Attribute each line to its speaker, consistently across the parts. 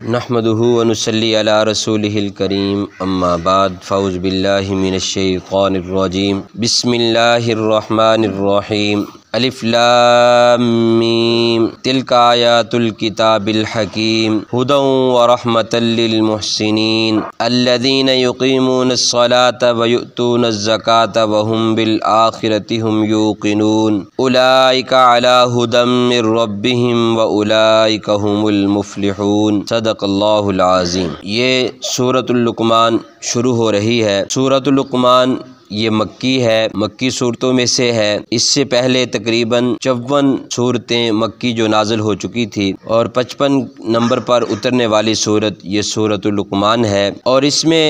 Speaker 1: نحمدہ ونصلی علی رسولہ الکریم اما بعد فاعوذ باللہ من الشیطان الرجیم بسم اللہ الرحمن الرحیم الف لام میم تلک آیات الکتاب الحکیم ھدی ورحمۃ للمحسنین الذین یقیمون الصلاة ویؤتون الزکاة وهم بالآخرۃ هم یوقنون اولئک علی ھدی من ربہم واولئک هم المفلحون صدق اللہ العظیم۔ یہ سورۃ اللقمان شروع ہو رہی ہے۔ سورۃ اللقمان یہ مکی ہے، مکی صورتوں میں سے ہے۔ اس سے پہلے تقریباً 54 صورتیں مکی جو نازل ہو چکی تھی، اور 55 نمبر پر اترنے والی صورت یہ سورۃ اللقمان ہے، اور اس میں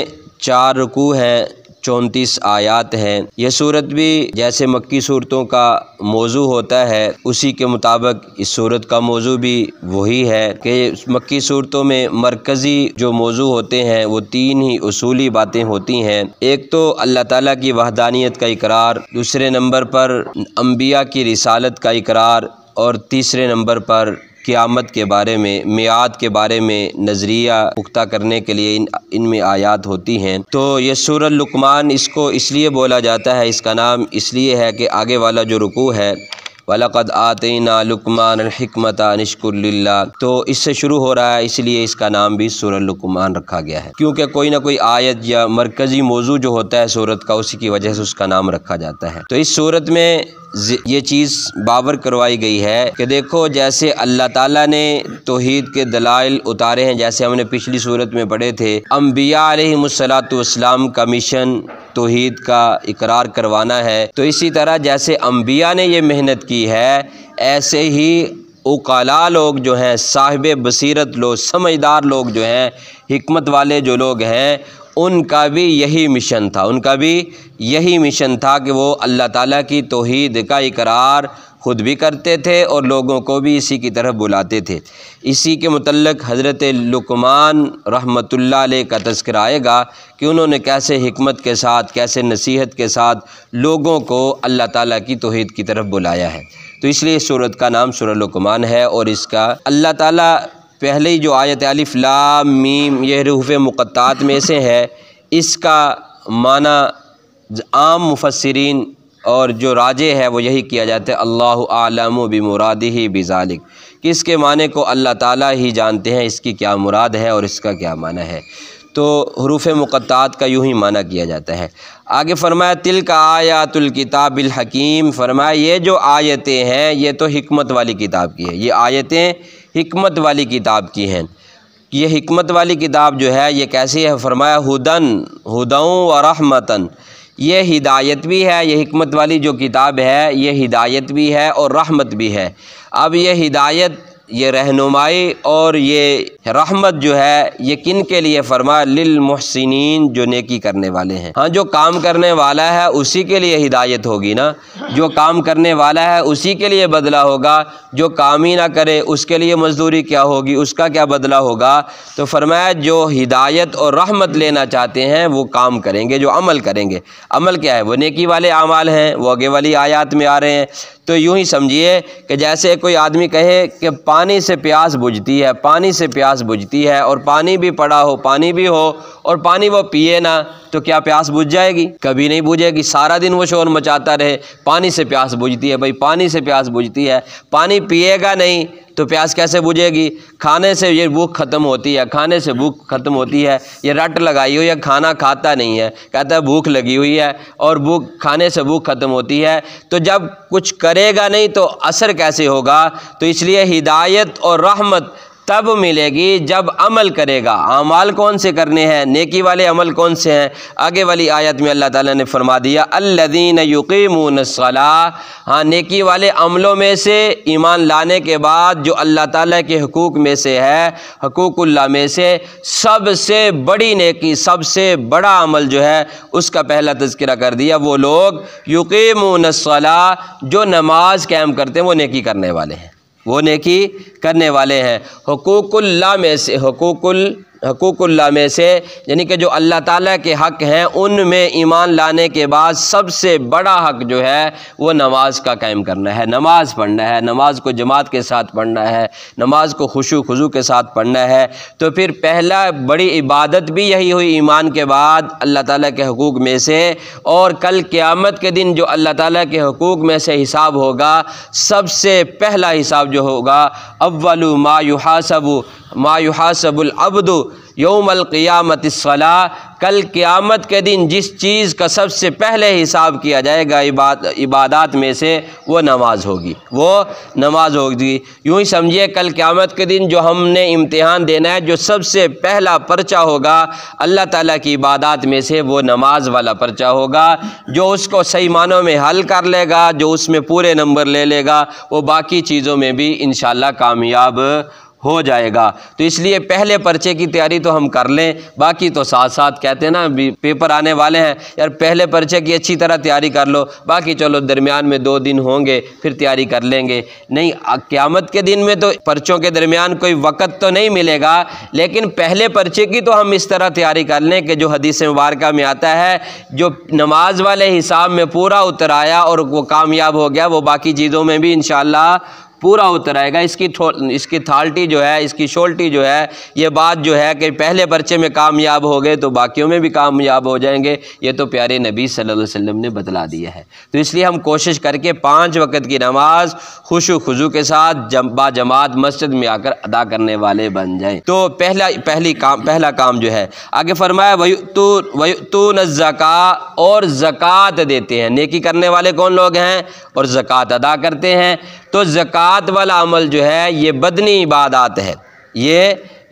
Speaker 1: 4 رکوع ہیں، 34 آیات ہیں۔ یہ صورت بھی جیسے مکی صورتوں کا موضوع ہوتا ہے اسی کے مطابق اس صورت کا موضوع بھی وہی ہے کہ مکی صورتوں میں مرکزی جو موضوع ہوتے ہیں وہ 3 ہی اصولی باتیں ہوتی ہیں۔ ایک تو اللہ تعالیٰ کی وحدانیت کا اقرار، دوسرے نمبر پر انبیاء کی رسالت کا اقرار، اور تیسرے نمبر پر قیامت کے بارے میں، میعاد کے بارے میں نظریہ پختہ کرنے کے لیے ان میں آیات ہوتی ہیں۔ تو یہ سورۃ لقمان اس کو اس لیے بولا جاتا ہے، اس کا نام اس لیے ہے کہ آگے والا جو رکوع ہے وَلَقَدْ آتَيْنَا لُقْمَانَ الْحِكْمَةَ أَنِ اشْكُرْ لِلَّهِ، تو اس سے شروع ہو رہا ہے، اس لیے اس کا نام بھی سورۃ لقمان رکھا گیا ہے، کیونکہ کوئی نہ کوئی آیت یا مرکزی موضوع جو ہوتا ہے سورت کا اسی کی وجہ سے اس کا نام رکھا جاتا ہے۔ تو اس سورت میں یہ چیز باور کروائی گئی ہے کہ دیکھو جیسے اللہ تعالیٰ نے توحید کے دلائل اتارے ہیں، جیسے ہم نے پچھلی صورت میں پڑھے تھے انبیاء علیہم السلام کا مشن توحید کا اقرار کروانا ہے، تو اسی طرح جیسے انبیاء نے یہ محنت کی ہے ایسے ہی عقلاء لوگ جو ہیں، صاحب بصیرت لوگ، سمجھدار لوگ جو ہیں، حکمت والے جو لوگ ہیں، ان کا بھی یہی مشن تھا، ان کا بھی یہی مشن تھا کہ وہ اللہ تعالیٰ کی توحید کا اقرار خود بھی کرتے تھے اور لوگوں کو بھی اسی کی طرف بلاتے تھے۔ اسی کے متعلق حضرت لقمان رحمۃ اللہ علیہ کا تذکرہ آئے گا کہ انہوں نے کیسے حکمت کے ساتھ، کیسے نصیحت کے ساتھ لوگوں کو اللہ تعالیٰ کی توحید کی طرف بلایا ہے۔ تو اس لیے اس سورت کا نام سورۃ لقمان ہے، اور اس کا اللہ تعالیٰ پہلے ہی جو آیت الف لام میم یہ حروف مقطعات میں سے ہے، اس کا معنی عام مفسرین اور جو راجح ہے وہ یہی کیا جاتا ہے اللہ اعلم بمرادہ بذالک، کہ اس کے معنی کو اللہ تعالیٰ ہی جانتے ہیں اس کی کیا مراد ہے اور اس کا کیا معنی ہے۔ تو حروف مقطعات کا یوں ہی معنی کیا جاتا ہے۔ آگے فرمایا تلک آیات الکتاب الحکیم، فرمایا یہ جو آیتیں ہیں یہ تو حکمت والی کتاب کی ہے، یہ آیتیں حکمت والی کتاب کی ہیں۔ یہ حکمت والی کتاب جو ہے یہ کیسی ہے؟ فرمایا ھدی ورحمۃ، یہ ہدایت بھی ہے، یہ حکمت والی جو کتاب ہے یہ ہدایت بھی ہے اور رحمت بھی ہے۔ اب یہ ہدایت، یہ رہنمائی اور یہ رحمت جو ہے یہ کن کے لیے؟ فرمایا للمحسنین، جو نیکی کرنے والے ہیں۔ ہاں، جو کام کرنے والا ہے اسی کے لیے ہدایت ہوگی نا، جو کام کرنے والا ہے اسی کے لیے بدلہ ہوگا، جو کام ہی نہ کرے اس کے لیے مزدوری کیا ہوگی، اس کا کیا بدلہ ہوگا؟ تو فرمایا جو ہدایت اور رحمت لینا چاہتے ہیں وہ کام کریں گے، جو عمل کریں گے۔ عمل کیا ہے؟ وہ نیکی والے اعمال ہیں، وہ آگے والی آیات میں آ رہے ہیں۔ تو یوں ہی سمجھیے کہ جیسے کوئی آدمی کہے کہ پانی سے پیاس بجھتی ہے، پانی سے پیاس بجھتی ہے، اور پانی بھی پڑا ہو، پانی بھی ہو، اور پانی وہ پیے نہ، تو کیا پیاس بجھ جائے گی؟ کبھی نہیں بجھے گی۔ سارا دن وہ شور مچاتا رہے پانی سے پیاس بجھتی ہے، بھائی پانی سے پیاس بجھتی ہے، پانی پیے گا نہیں تو پیاس کیسے بجھے گی؟ کھانے سے یہ بھوک ختم ہوتی ہے، کھانے سے بھوک ختم ہوتی ہے۔ یہ رٹ لگائی ہوئی ہے، کھانا کھاتا نہیں ہے، کہتا ہے بھوک لگی ہوئی ہے، اور کھانے سے بھوک ختم ہوتی ہے۔ تو جب کچھ کرے گا نہیں تو اثر کیسے ہوگا؟ تو اس لیے ہدایت اور رحمت تب ملے گی جب عمل کرے گا۔ اعمال کون سے کرنے ہیں؟ نیکی والے عمل کون سے ہیں؟ آگے والی آیت میں اللہ تعالیٰ نے فرما دیا الذین یقیمون الصلاۃ، ہاں نیکی والے عملوں میں سے ایمان لانے کے بعد جو اللہ تعالیٰ کے حقوق میں سے ہے، حقوق اللہ میں سے سب سے بڑی نیکی، سب سے بڑا عمل جو ہے اس کا پہلا تذکرہ کر دیا، وہ لوگ یقیمون الصلاۃ جو نماز قائم کرتے ہیں وہ نیکی کرنے والے ہیں، وہ نیکی کرنے والے ہیں۔ حقوق اللہ میں سے، حقوق حقوق اللہ میں سے، یعنی کہ جو اللہ تعالیٰ کے حق ہیں ان میں ایمان لانے کے بعد سب سے بڑا حق جو ہے وہ نماز کا قائم کرنا ہے، نماز پڑھنا ہے، نماز کو جماعت کے ساتھ پڑھنا ہے، نماز کو خشوع خضوع کے ساتھ پڑھنا ہے۔ تو پھر پہلا بڑی عبادت بھی یہی ہوئی ایمان کے بعد اللہ تعالیٰ کے حقوق میں سے، اور کل قیامت کے دن جو اللہ تعالیٰ کے حقوق میں سے حساب ہوگا، سب سے پہلا حساب جو ہوگا، اول ما یحاسب العبد یوم القیامت الصلاۃ، کل قیامت کے دن جس چیز کا سب سے پہلے حساب کیا جائے گا عبادات میں سے وہ نماز ہوگی، وہ نماز ہوگی۔ یوں ہی سمجھیے کل قیامت کے دن جو ہم نے امتحان دینا ہے، جو سب سے پہلا پرچہ ہوگا اللہ تعالیٰ کی عبادات میں سے وہ نماز والا پرچہ ہوگا۔ جو اس کو صحیح معنوں میں حل کر لے گا، جو اس میں پورے نمبر لے لے گا، وہ باقی چیزوں میں بھی انشاءاللہ کامیاب ہو جائے گا۔ تو اس لیے پہلے پرچے کی تیاری تو ہم کر لیں، باقی تو ساتھ ساتھ کہتے ہیں نا پیپر آنے والے ہیں یار، پہلے پرچے کی اچھی طرح تیاری کر لو، باقی چلو درمیان میں 2 دن ہوں گے پھر تیاری کر لیں گے۔ نہیں، قیامت کے دن میں تو پرچوں کے درمیان کوئی وقت تو نہیں ملے گا، لیکن پہلے پرچے کی تو ہم اس طرح تیاری کر لیں کہ جو حدیث مبارکہ میں آتا ہے، جو نماز والے حساب میں پورا اتر آیا اور وہ کامیاب ہو گیا، وہ باقی چیزوں میں بھی انشاءاللہ پورا اتر آئے گا۔ اس کی تھالٹی جو ہے، اس کی شولٹی جو ہے، یہ بات جو ہے کہ پہلے پرچے میں کامیاب ہو گئے تو باقیوں میں بھی کامیاب ہو جائیں گے، یہ تو پیارے نبی صلی اللہ علیہ وسلم نے بتلا دیا ہے۔ تو اس لیے ہم کوشش کر کے 5 وقت کی نماز خشوع خضوع کے ساتھ با جماعت مسجد میں آ کر ادا کرنے والے بن جائیں۔ تو پہلا کام جو ہے آگے فرمایا وَيُؤْتُونَ الزَّكَاةَ، اور زکوٰۃ دیتے ہیں۔ نیکی کرنے والے کون لوگ ہیں؟ اور زکوٰۃ ادا کرتے ہیں۔ تو زکوٰۃ والا عمل جو ہے یہ بدنی عبادات ہے،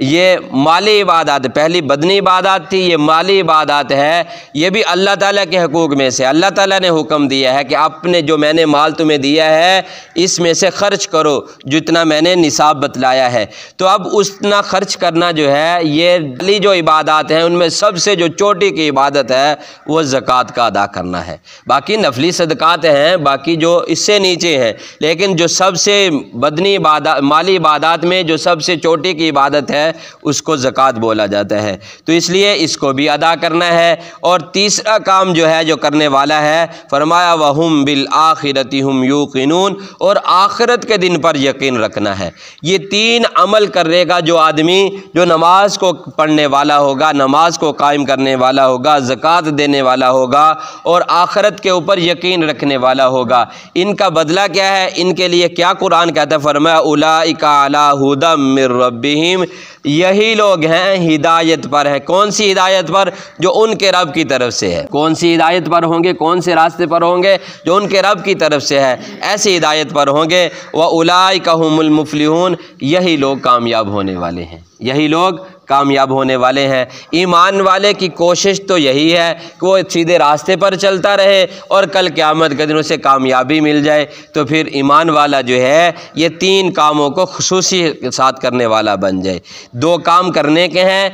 Speaker 1: یہ مالی عبادات، پہلی بدنی عبادات تھی، یہ مالی عبادات ہے۔ یہ بھی اللہ تعالیٰ کے حقوق میں سے، اللہ تعالیٰ نے حکم دیا ہے کہ اپنے جو میں نے مال تمہیں دیا ہے اس میں سے خرچ کرو جتنا میں نے نصاب بتلایا ہے۔ تو اب اتنا خرچ کرنا جو ہے، یہ جو عبادات ہیں ان میں سب سے جو چوٹی کی عبادت ہے وہ زکوٰۃ کا ادا کرنا ہے۔ باقی نفلی صدقات ہیں، باقی جو اس سے نیچے ہیں، لیکن جو سب سے بدنی عبادات، مالی عبادات میں جو سب سے چوٹی کی عبادت ہے اس کو زکوٰۃ بولا جاتا ہے۔ تو اس لیے اس کو بھی ادا کرنا ہے۔ اور تیسرا کام جو ہے جو کرنے والا ہے، فرمایا وَهُمْ بِالْآخِرَةِ هُمْ يُوقِنُونَ، اور آخرت کے دن پر یقین رکھنا ہے۔ یہ 3 عمل کرے گا جو آدمی، جو نماز کو پڑھنے والا ہوگا، نماز کو قائم کرنے والا ہوگا، زکوٰۃ دینے والا ہوگا اور آخرت کے اوپر یقین رکھنے والا ہوگا، ان کا بدلہ کیا ہے؟ ان کے لیے کیا قرآن کہتا ہے؟ فرمایا اولئک علی ھدی من ربہم، یہی لوگ ہیں ہدایت پر ہیں۔ کون سی ہدایت پر؟ جو ان کے رب کی طرف سے ہے۔ کون سی ہدایت پر ہوں گے؟ کون سے راستے پر ہوں گے؟ جو ان کے رب کی طرف سے ہے، ایسی ہدایت پر ہوں گے۔ وَأُولَئِكَ هُمُ الْمُفْلِحُونَ، یہی لوگ کامیاب ہونے والے ہیں، یہی لوگ کامیاب ہونے والے ہیں۔ ایمان والے کی کوشش تو یہی ہے کہ وہ سیدھے راستے پر چلتا رہے اور کل قیامت کے دن اسے کامیابی مل جائے۔ تو پھر ایمان والا جو ہے یہ 3 کاموں کو خصوصی کے ساتھ کرنے والا بن جائے۔ 2 کام کرنے کے ہیں،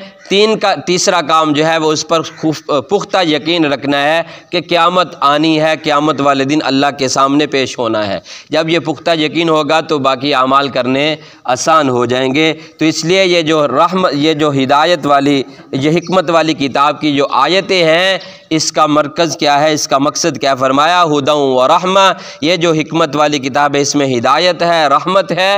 Speaker 1: تیسرا کام جو ہے وہ اس پر پختہ یقین رکھنا ہے کہ قیامت آنی ہے، قیامت والے دن اللہ کے سامنے پیش ہونا ہے۔ جب یہ پختہ یقین ہوگا تو باقی اعمال کرنے آسان ہو جائیں گے۔ تو اس لیے یہ جو ہدایت والی، یہ حکمت والی کتاب کی جو آیتیں ہیں، اس کا مرکز کیا ہے، اس کا مقصد کیا؟ فرمایا ھدی و رحمہ، یہ جو حکمت والی کتاب ہے اس میں ہدایت ہے، رحمت ہے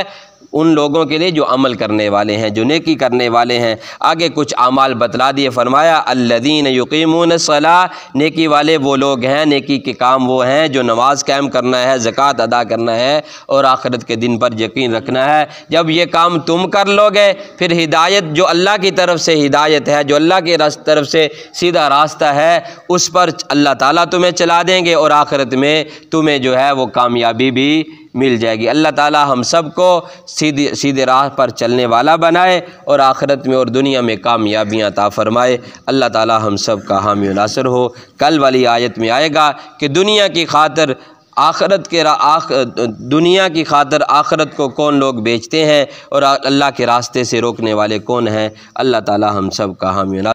Speaker 1: ان لوگوں کے لیے جو عمل کرنے والے ہیں، جو نیکی کرنے والے ہیں۔ آگے کچھ اعمال بتلا دیے، فرمایا الذین یقیمون الصلاۃ، نیکی والے وہ لوگ ہیں، نیکی کے کام وہ ہیں جو نماز قائم کرنا ہے، زکوٰۃ ادا کرنا ہے اور آخرت کے دن پر یقین رکھنا ہے۔ جب یہ کام تم کر لو گے، پھر ہدایت جو اللہ کی طرف سے ہدایت ہے، جو اللہ کی طرف سے سیدھا راستہ ہے، اس پر اللہ تعالیٰ تمہیں چلا دیں گے اور آخرت میں تمہیں جو ہے وہ کامیابی بھی مل جائے گی۔ اللہ تعالیٰ ہم سب کو سیدھے راہ پر چلنے والا بنائے اور آخرت میں اور دنیا میں کامیابیاں عطا فرمائے۔ اللہ تعالیٰ ہم سب کا حامی و ناصر ہو۔ کل والی آیت میں آئے گا کہ دنیا کی خاطر آخرت کو کون لوگ بیچتے ہیں اور اللہ کے راستے سے روکنے والے کون ہیں۔ اللہ تعالیٰ ہم سب کا حامی و ناصر